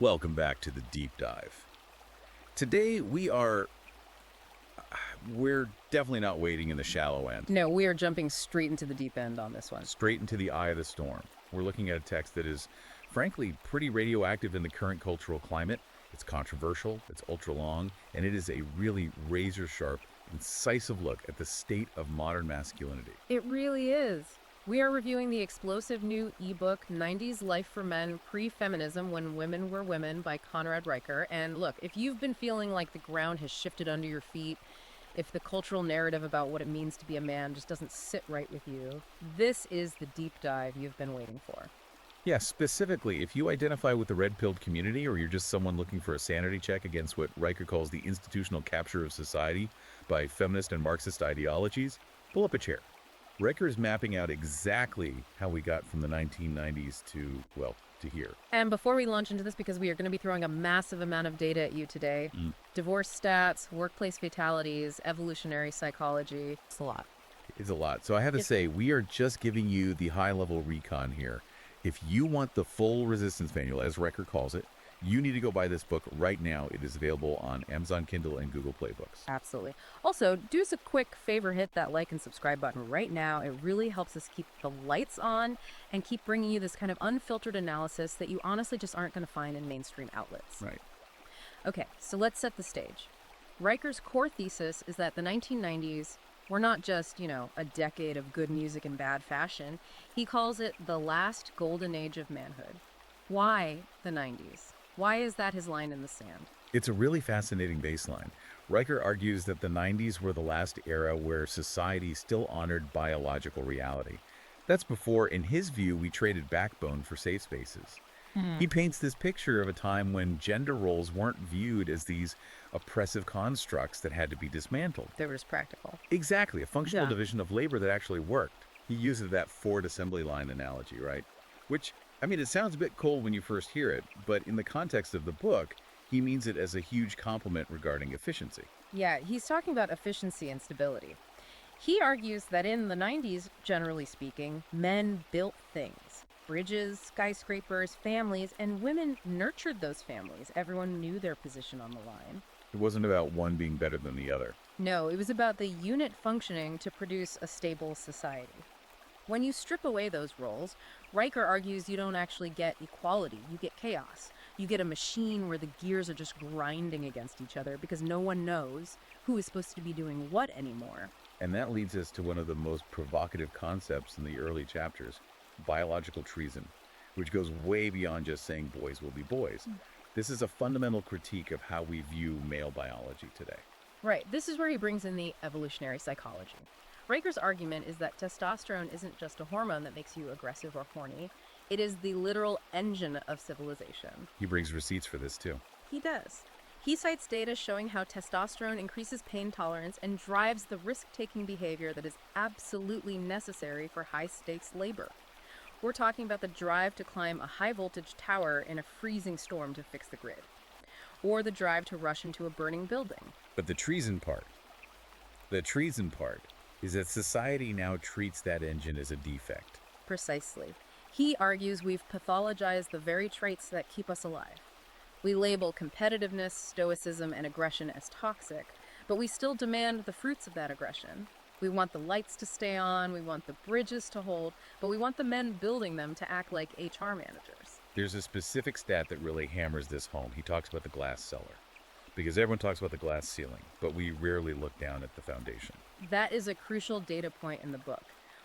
Welcome back to the deep dive. Today we're definitely not wading in the shallow end, No, we are jumping straight into the deep end on this one. straight into the eye of the storm. We're looking at a text that is, frankly, pretty radioactive in the current cultural climate. It's controversial, it's ultra long, and it is a really razor-sharp, incisive look at the state of modern masculinity. It really is. We are reviewing the explosive new ebook, 90s Life for Men, Pre-Feminism When Women Were Women by Conrad Riker. And look, if you've been feeling like the ground has shifted under your feet, if the cultural narrative about what it means to be a man just doesn't sit right with you, this is the deep dive you've been waiting for. Yeah, specifically, if you identify with the red-pilled community or you're just someone looking for a sanity check against what Riker calls the institutional capture of society by feminist and Marxist ideologies, pull up a chair. Riker is mapping out exactly how we got from the 1990s to, well, to here. And before we launch into this, because we are going to be throwing a massive amount of data at you today, divorce stats, workplace fatalities, evolutionary psychology, it's a lot. It's a lot. So I have to say, we are just giving you the high-level recon here. If you want the full resistance manual, as Riker calls it, you need to go buy this book right now. It is available on Amazon Kindle and Google Play Books. Absolutely. Also, do us a quick favor, hit that like and subscribe button right now. It really helps us keep the lights on and keep bringing you this kind of unfiltered analysis that you honestly just aren't going to find in mainstream outlets. Right. Okay, so let's set the stage. Riker's core thesis is that the 1990s were not just, a decade of good music and bad fashion. He calls it the last golden age of manhood. Why the 90s? Why is that his line in the sand? It's a really fascinating baseline. Riker argues that the 90s were the last era where society still honored biological reality. That's before, in his view, we traded backbone for safe spaces. He paints this picture of a time when gender roles weren't viewed as these oppressive constructs that had to be dismantled. They were just practical. Exactly, a functional Yeah. division of labor that actually worked. He uses that Ford assembly line analogy, right? Which, it sounds a bit cold when you first hear it, but in the context of the book, he means it as a huge compliment regarding efficiency. Yeah, he's talking about efficiency and stability. He argues that in the 90s, generally speaking, men built things. Bridges, skyscrapers, families, and women nurtured those families. Everyone knew their position on the line. It wasn't about one being better than the other. No, it was about the unit functioning to produce a stable society. When you strip away those roles, Riker argues you don't actually get equality, you get chaos. You get a machine where the gears are just grinding against each other because no one knows who is supposed to be doing what anymore. And that leads us to one of the most provocative concepts in the early chapters, biological treason, which goes way beyond just saying boys will be boys. This is a fundamental critique of how we view male biology today. Right, this is where he brings in the evolutionary psychology. Riker's argument is that testosterone isn't just a hormone that makes you aggressive or horny. It is the literal engine of civilization. He brings receipts for this too. He does. He cites data showing how testosterone increases pain tolerance and drives the risk-taking behavior that is absolutely necessary for high-stakes labor. We're talking about the drive to climb a high-voltage tower in a freezing storm to fix the grid, or the drive to rush into a burning building. But the treason part is that society now treats that engine as a defect. Precisely. He argues we've pathologized the very traits that keep us alive. We label competitiveness, stoicism, and aggression as toxic, but we still demand the fruits of that aggression. We want the lights to stay on, we want the bridges to hold, but we want the men building them to act like HR managers. There's a specific stat that really hammers this home. He talks about the glass cellar. Because everyone talks about the glass ceiling, but we rarely look down at the foundation. That is a crucial data point in the book.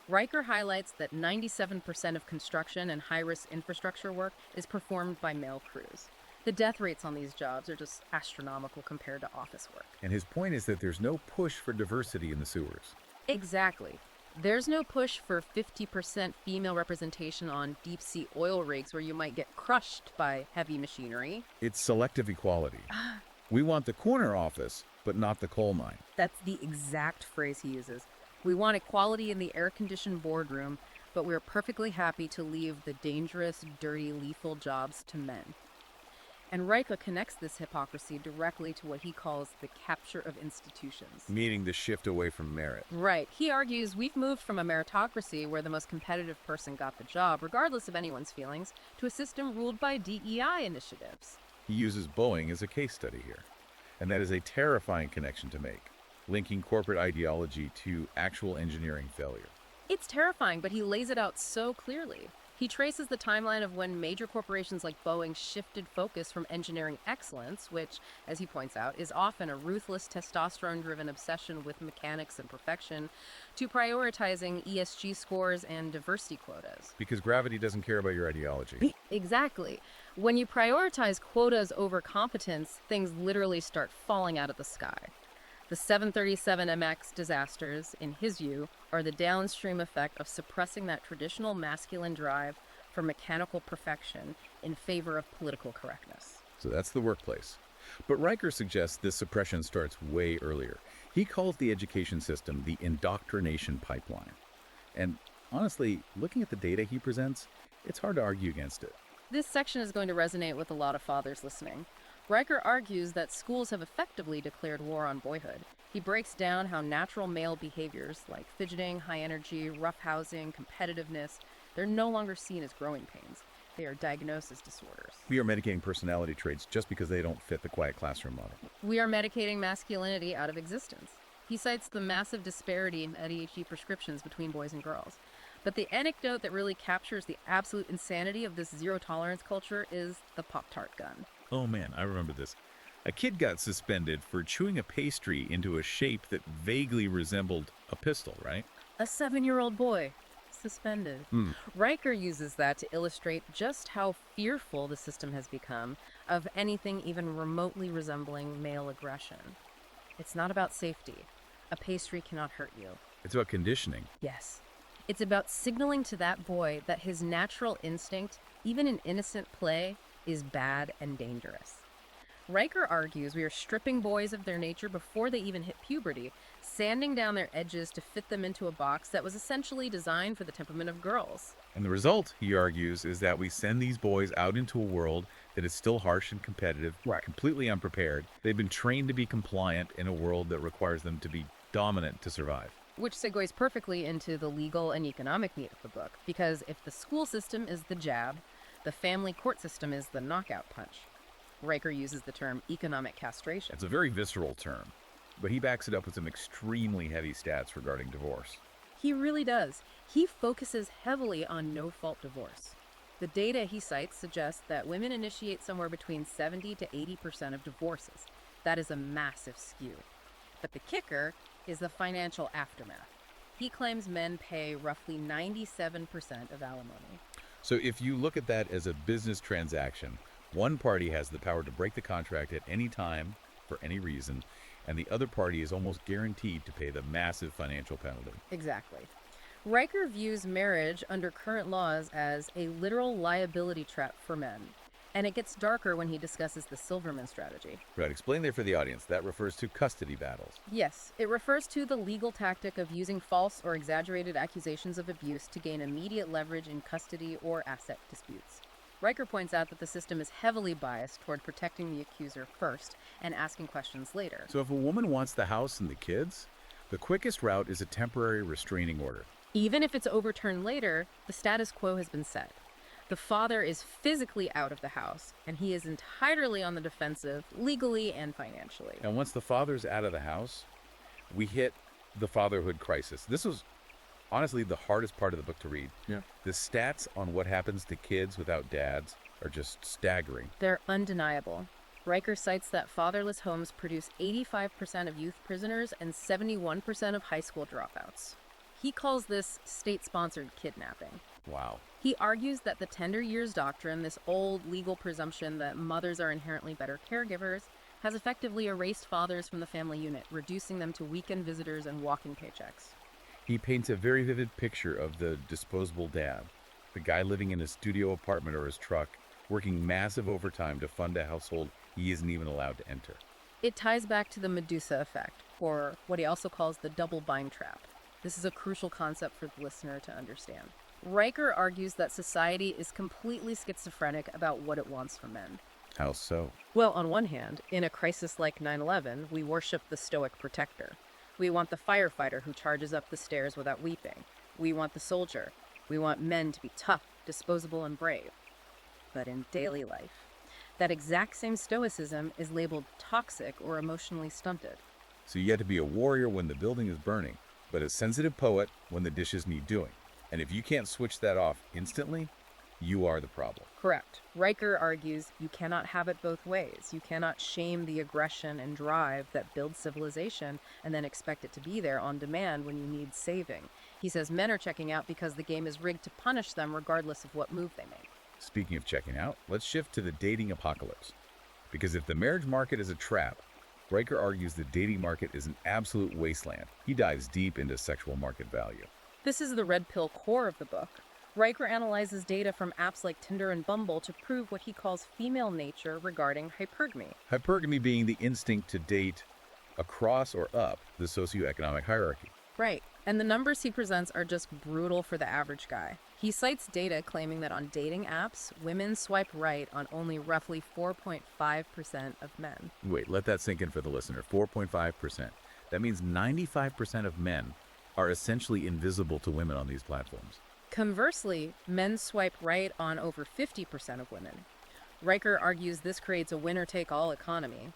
Riker highlights that 97% of construction and high-risk infrastructure work is performed by male crews. The death rates on these jobs are just astronomical compared to office work. And his point is that there's no push for diversity in the sewers. Exactly. There's no push for 50% female representation on deep-sea oil rigs where you might get crushed by heavy machinery. It's selective equality. We want the corner office, but not the coal mine. That's the exact phrase he uses. We want equality in the air-conditioned boardroom, but we're perfectly happy to leave the dangerous, dirty, lethal jobs to men. And Riker connects this hypocrisy directly to what he calls the capture of institutions. Meaning the shift away from merit. Right. He argues we've moved from a meritocracy where the most competitive person got the job, regardless of anyone's feelings, to a system ruled by DEI initiatives. He uses Boeing as a case study here. And that is a terrifying connection to make, linking corporate ideology to actual engineering failure. It's terrifying, but he lays it out so clearly. He traces the timeline of when major corporations like Boeing shifted focus from engineering excellence, which, as he points out, is often a ruthless testosterone-driven obsession with mechanics and perfection, to prioritizing ESG scores and diversity quotas. Because gravity doesn't care about your ideology. Exactly. When you prioritize quotas over competence, things literally start falling out of the sky. The 737MX disasters, in his view, are the downstream effect of suppressing that traditional masculine drive for mechanical perfection in favor of political correctness. So that's the workplace. But Riker suggests this suppression starts way earlier. He calls the education system the indoctrination pipeline. And honestly, looking at the data he presents, it's hard to argue against it. This section is going to resonate with a lot of fathers listening. Riker argues that schools have effectively declared war on boyhood. He breaks down how natural male behaviors like fidgeting, high energy, roughhousing, competitiveness, they're no longer seen as growing pains. They are diagnosed as disorders. We are medicating personality traits just because they don't fit the quiet classroom model. We are medicating masculinity out of existence. He cites the massive disparity in ADHD prescriptions between boys and girls. But the anecdote that really captures the absolute insanity of this zero-tolerance culture is the Pop-Tart gun. Oh man, I remember this. A kid got suspended for chewing a pastry into a shape that vaguely resembled a pistol, right? A 7-year-old boy, suspended. Riker uses that to illustrate just how fearful the system has become of anything even remotely resembling male aggression. It's not about safety. A pastry cannot hurt you. It's about conditioning. Yes. It's about signaling to that boy that his natural instinct, even in innocent play, is bad and dangerous. Riker argues we are stripping boys of their nature before they even hit puberty, sanding down their edges to fit them into a box that was essentially designed for the temperament of girls. And the result, he argues, is that we send these boys out into a world that is still harsh and competitive, completely unprepared. They've been trained to be compliant in a world that requires them to be dominant to survive. Which segues perfectly into the legal and economic meat of the book, because if the school system is the jab, the family court system is the knockout punch. Riker uses the term economic castration. It's a very visceral term, but he backs it up with some extremely heavy stats regarding divorce. He really does. He focuses heavily on no-fault divorce. The data he cites suggests that women initiate somewhere between 70 to 80% of divorces. That is a massive skew. But the kicker is the financial aftermath. He claims men pay roughly 97% of alimony. So if you look at that as a business transaction, one party has the power to break the contract at any time, for any reason, and the other party is almost guaranteed to pay the massive financial penalty. Exactly. Riker views marriage under current laws as a literal liability trap for men. And it gets darker when he discusses the Silverman strategy. Right, explain there for the audience. That refers to custody battles. Yes, it refers to the legal tactic of using false or exaggerated accusations of abuse to gain immediate leverage in custody or asset disputes. Riker points out that the system is heavily biased toward protecting the accuser first and asking questions later. So if a woman wants the house and the kids, the quickest route is a temporary restraining order. Even if it's overturned later, the status quo has been set. The father is physically out of the house, and he is entirely on the defensive, legally and financially. And once the father's out of the house, we hit the fatherhood crisis. This was honestly the hardest part of the book to read. Yeah. The stats on what happens to kids without dads are just staggering. They're undeniable. Riker cites that fatherless homes produce 85% of youth prisoners and 71% of high school dropouts. He calls this state-sponsored kidnapping. Wow. He argues that the tender years doctrine, this old legal presumption that mothers are inherently better caregivers, has effectively erased fathers from the family unit, reducing them to weekend visitors and walking paychecks. He paints a very vivid picture of the disposable dad, the guy living in his studio apartment or his truck, working massive overtime to fund a household he isn't even allowed to enter. It ties back to the Medusa effect, or what he also calls the double bind trap. This is a crucial concept for the listener to understand. Riker argues that society is completely schizophrenic about what it wants from men. How so? Well, on one hand, in a crisis like 9/11, we worship the stoic protector. We want the firefighter who charges up the stairs without weeping. We want the soldier. We want men to be tough, disposable, and brave. But in daily life, That exact same stoicism is labeled toxic or emotionally stunted. So you have to be a warrior when the building is burning, but a sensitive poet when the dishes need doing. And if you can't switch that off instantly, you are the problem. Correct. Riker argues you cannot have it both ways. You cannot shame the aggression and drive that builds civilization and then expect it to be there on demand when you need saving. He says men are checking out because the game is rigged to punish them regardless of what move they make. Speaking of checking out, let's shift to the dating apocalypse. Because if the marriage market is a trap, Riker argues the dating market is an absolute wasteland. He dives deep into sexual market value. This is the red pill core of the book. Riker analyzes data from apps like Tinder and Bumble to prove what he calls female nature regarding hypergamy. Hypergamy being the instinct to date across or up the socioeconomic hierarchy. Right, and the numbers he presents are just brutal for the average guy. He cites data claiming that on dating apps, women swipe right on only roughly 4.5% of men. Wait, let that sink in for the listener. 4.5%. That means 95% of men are essentially invisible to women on these platforms. Conversely, men swipe right on over 50% of women. Riker argues this creates a winner-take-all economy.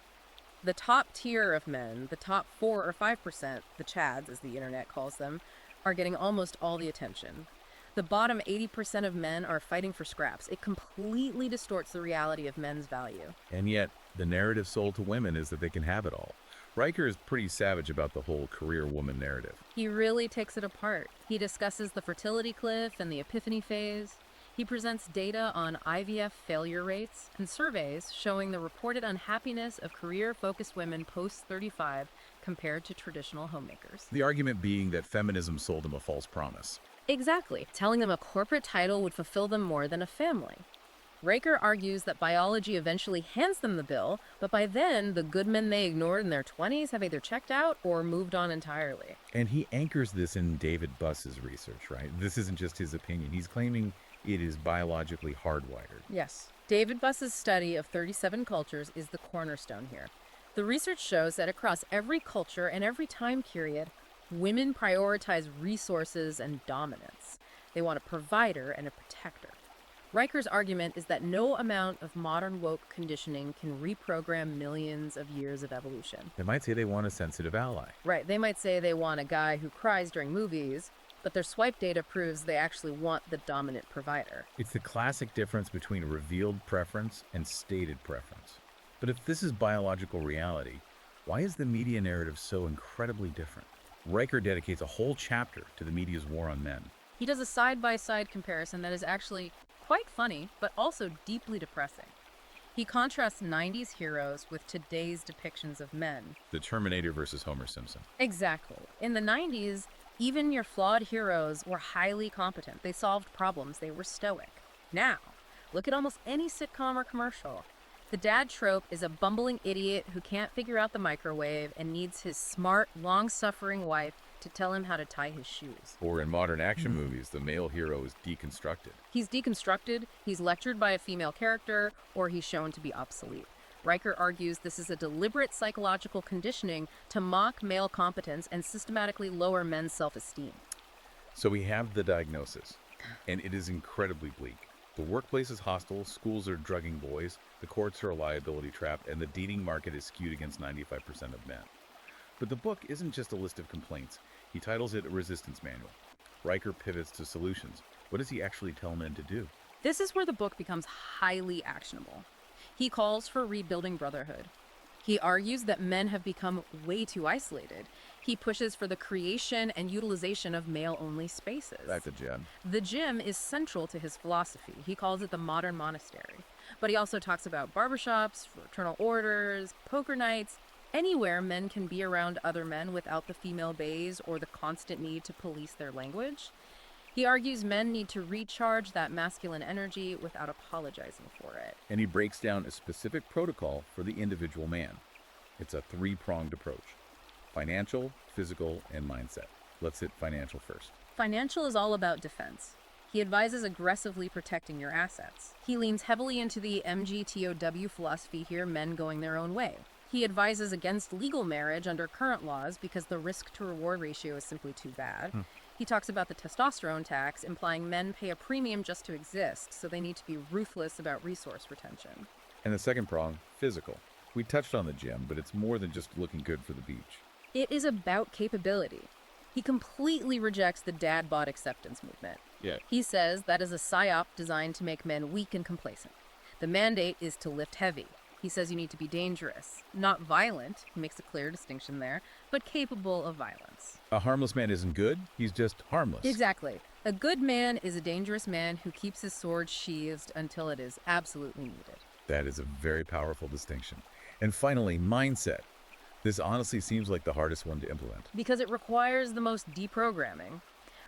The top tier of men, the top 4 or 5%, the chads as the internet calls them, are getting almost all the attention. The bottom 80% of men are fighting for scraps. It completely distorts the reality of men's value. And yet, the narrative sold to women is that they can have it all. Riker is pretty savage about the whole career woman narrative. He really takes it apart. He discusses the fertility cliff and the epiphany phase. He presents data on IVF failure rates and surveys showing the reported unhappiness of career-focused women post-35 compared to traditional homemakers. The argument being that feminism sold them a false promise. Exactly, telling them a corporate title would fulfill them more than a family. Riker argues that biology eventually hands them the bill, but by then, the good men they ignored in their 20s have either checked out or moved on entirely. And he anchors this in David Buss's research, right? This isn't just his opinion. He's claiming it is biologically hardwired. Yes. David Buss's study of 37 cultures is the cornerstone here. The research shows that across every culture and every time period, women prioritize resources and dominance. They want a provider and a protector. Riker's argument is that no amount of modern woke conditioning can reprogram millions of years of evolution. They might say they want a sensitive ally. Right, they might say they want a guy who cries during movies, but their swipe data proves they actually want the dominant provider. It's the classic difference between revealed preference and stated preference. But if this is biological reality, why is the media narrative so incredibly different? Riker dedicates a whole chapter to the media's war on men. He does a side-by-side comparison that is actually quite funny, but also deeply depressing. He contrasts 90s heroes with today's depictions of men. The Terminator versus Homer Simpson. Exactly. In the 90s, even your flawed heroes were highly competent. They solved problems. They were stoic. Now, look at almost any sitcom or commercial. The dad trope is a bumbling idiot who can't figure out the microwave and needs his smart, long-suffering wife to tell him how to tie his shoes. Or in modern action movies, the male hero is deconstructed. He's deconstructed, he's lectured by a female character, or he's shown to be obsolete. Riker argues this is a deliberate psychological conditioning to mock male competence and systematically lower men's self-esteem. So we have the diagnosis, and it is incredibly bleak. The workplace is hostile, schools are drugging boys, the courts are a liability trap, and the dating market is skewed against 95% of men. But the book isn't just a list of complaints. He titles it a resistance manual. Riker pivots to solutions. What does he actually tell men to do? This is where the book becomes highly actionable. He calls for rebuilding brotherhood. He argues that men have become way too isolated. He pushes for the creation and utilization of male-only spaces. Back to Jen. The gym is central to his philosophy. He calls it the modern monastery. But he also talks about barbershops, fraternal orders, poker nights, anywhere men can be around other men without the female gaze or the constant need to police their language. He argues men need to recharge that masculine energy without apologizing for it. And he breaks down a specific protocol for the individual man. It's a three-pronged approach: financial, physical, and mindset. Let's hit financial first. Financial is all about defense. He advises aggressively protecting your assets. He leans heavily into the MGTOW philosophy here, men going their own way. He advises against legal marriage under current laws because the risk-to-reward ratio is simply too bad. He talks about the testosterone tax, implying men pay a premium just to exist, so they need to be ruthless about resource retention. And the second prong, physical. We touched on the gym, but it's more than just looking good for the beach. It is about capability. He completely rejects the dad bod acceptance movement. Yeah. He says that is a psyop designed to make men weak and complacent. The mandate is to lift heavy. He says you need to be dangerous, not violent, he makes a clear distinction there, but capable of violence. A harmless man isn't good, he's just harmless. Exactly. A good man is a dangerous man who keeps his sword sheathed until it is absolutely needed. That is a very powerful distinction. And finally, mindset. This honestly seems like the hardest one to implement. Because it requires the most deprogramming.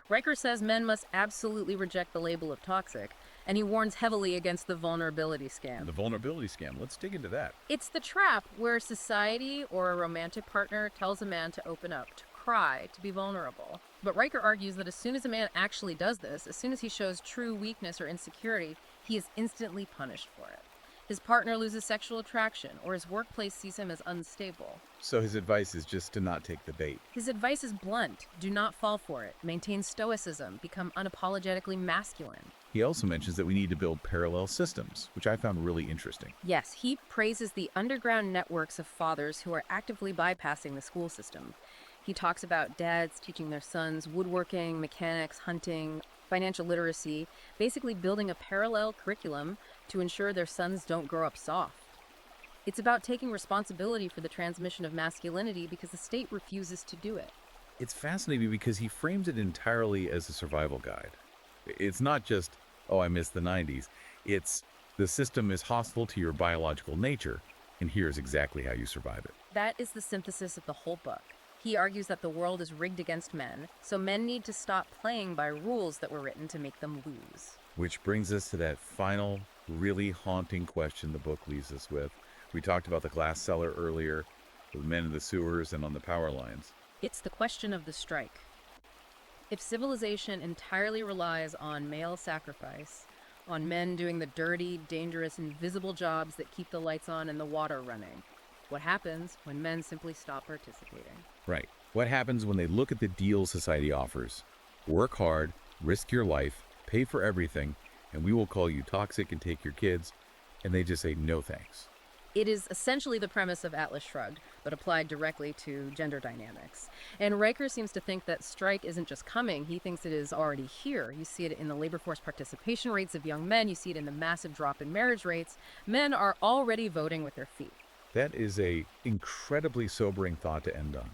Riker says men must absolutely reject the label of toxic, and he warns heavily against the vulnerability scam. The vulnerability scam, let's dig into that. It's the trap where society or a romantic partner tells a man to open up, to cry, to be vulnerable. But Riker argues that as soon as a man actually does this, as soon as he shows true weakness or insecurity, he is instantly punished for it. His partner loses sexual attraction, or his workplace sees him as unstable. So his advice is just to not take the bait. His advice is blunt. Do not fall for it. Maintain stoicism. Become unapologetically masculine. He also mentions that we need to build parallel systems, which I found really interesting. Yes, he praises the underground networks of fathers who are actively bypassing the school system. He talks about dads teaching their sons woodworking, mechanics, hunting, financial literacy, basically building a parallel curriculum to ensure their sons don't grow up soft. It's about taking responsibility for the transmission of masculinity because the state refuses to do it. It's fascinating because he frames it entirely as a survival guide. It's not just, oh, I miss the 90s. It's, the system is hostile to your biological nature, and here's exactly how you survive it. That is the synthesis of the whole book. He argues that the world is rigged against men, so men need to stop playing by rules that were written to make them lose. Which brings us to that final, really haunting question the book leaves us with. We talked about the glass cellar earlier, the men in the sewers and on the power lines. It's the question of the strike. If civilization entirely relies on male sacrifice, on men doing the dirty, dangerous, invisible jobs that keep the lights on and the water running, what happens when men simply stop participating? Right. What happens when they look at the deal society offers? Work hard, risk your life, pay for everything, and we will call you toxic and take your kids, and they just say no thanks. It is essentially the premise of Atlas Shrugged, but applied directly to gender dynamics. And Riker seems to think that strike isn't just coming, he thinks it is already here. You see it in the labor force participation rates of young men, you see it in the massive drop in marriage rates. Men are already voting with their feet. That is a incredibly sobering thought to end on.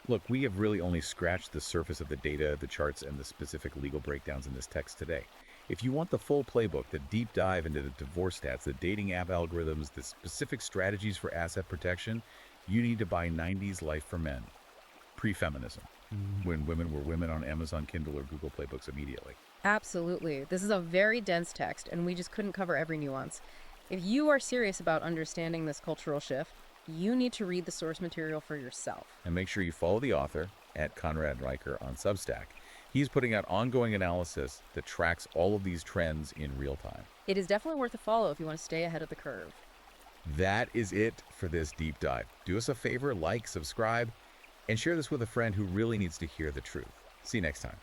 Look, we have really only scratched the surface of the data, the charts, and the specific legal breakdowns in this text today. If you want the full playbook, the deep dive into the divorce stats, the dating app algorithms, the specific strategies for asset protection, you need to buy 90s Life for Men, pre-feminism, when women were women on Amazon Kindle or Google Playbooks immediately. Absolutely. This is a very dense text, and we just couldn't cover every nuance. If you are serious about understanding this cultural shift, you need to read the source material for yourself. And make sure you follow the author at Conrad Riker on Substack. He's putting out ongoing analysis that tracks all of these trends in real time. It is definitely worth a follow if you want to stay ahead of the curve. That is it for this deep dive. Do us a favor, like, subscribe, and share this with a friend who really needs to hear the truth. See you next time.